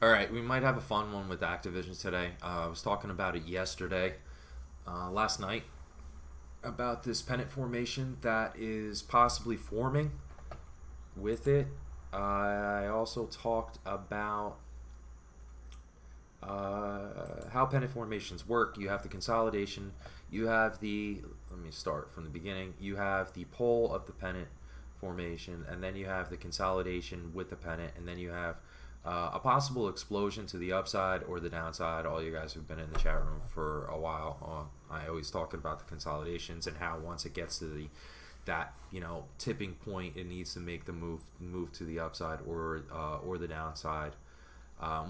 All right, we might have a fun one with Activision today. I was talking about it yesterday, last night, about this pennant formation that is possibly forming with it. I also talked about how pennant formations work. You have the consolidation, you have let me start from the beginning. You have the pole of the pennant formation, and then you have the consolidation with the pennant, and then you have a possible explosion to the upside or the downside. All you guys who've been in the chat room for a while, I always talking about the consolidations and how once it gets to that tipping point, it needs to make the move to the upside or the downside.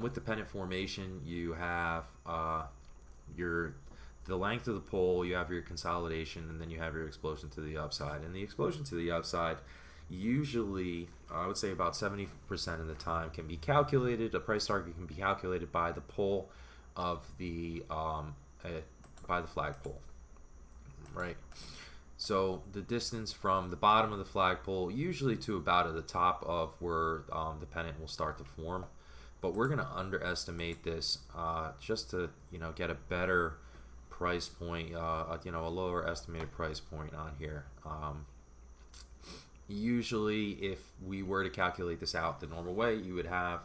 With the pennant formation, you have the length of the pole, you have your consolidation, and then you have your explosion to the upside. And the explosion to the upside, usually, I would say about 70% of the time, can be calculated. A price target can be calculated by the pole of by the flagpole, right? So the distance from the bottom of the flagpole, usually to about at the top of where the pennant will start to form. But we're going to underestimate this just to get a better price point, a lower estimated price point on here. Usually, if we were to calculate this out the normal way, you would have,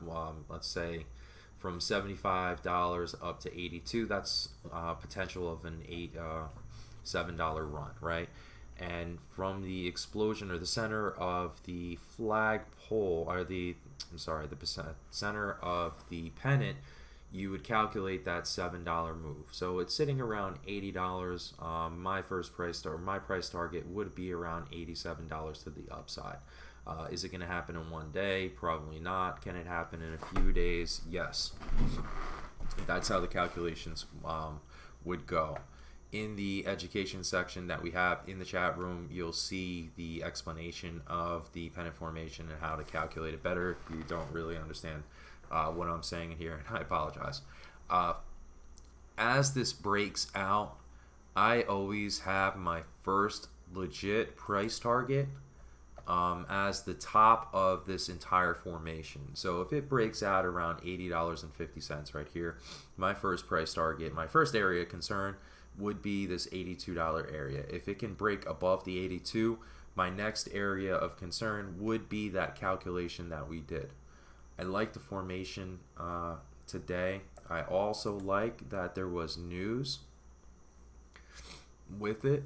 let's say, from $75 up to $82. That's potential of an $7 run, right? And from the explosion or the center of the flagpole, or the center of the pennant, you would calculate that $7 move. So it's sitting around $80. My price target would be around $87 to the upside. Is it going to happen in one day? Probably not. Can it happen in a few days? Yes. That's how the calculations would go. In the education section that we have in the chat room, you'll see the explanation of the pennant formation and how to calculate it better if you don't really understand what I'm saying here, and I apologize. As this breaks out, I always have my first legit price target as the top of this entire formation. So if it breaks out around $80.50 right here, my first price target, my first area of concern would be this $82 area. If it can break above the 82, my next area of concern would be that calculation that we did. I like the formation today. I also like that there was news with it.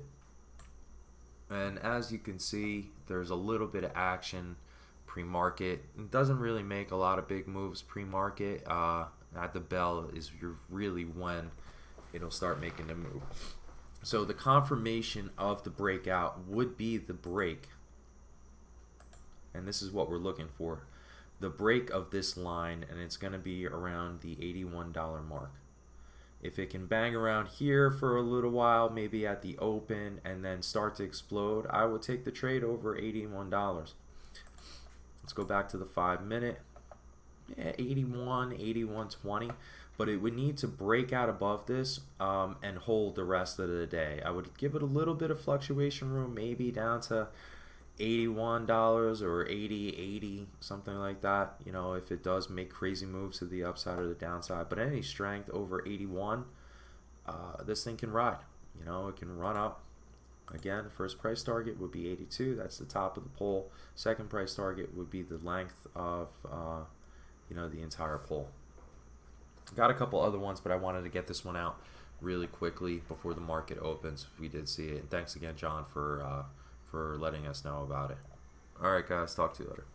And as you can see, there's a little bit of action pre-market. It doesn't really make a lot of big moves pre-market. At the bell is really when it'll start making the move. So the confirmation of the breakout would be the break. And this is what we're looking for. The break of this line, and it's going to be around the $81 mark. If it can bang around here for a little while, maybe at the open, and then start to explode, I would take the trade over $81. Let's go back to the 5-minute. Yeah, 81, 81.20. But it would need to break out above this and hold the rest of the day. I would give it a little bit of fluctuation room, maybe down to $81 or 80, something like that, if it does make crazy moves to the upside or the downside. But any strength over 81, this thing can ride. It can run up. Again, first price target would be 82. That's the top of the pole. Second price target would be the length of the entire pole. Got a couple other ones, but I wanted to get this one out really quickly before the market opens. We did see it. And thanks again, John, for letting us know about it. All right, guys. Talk to you later.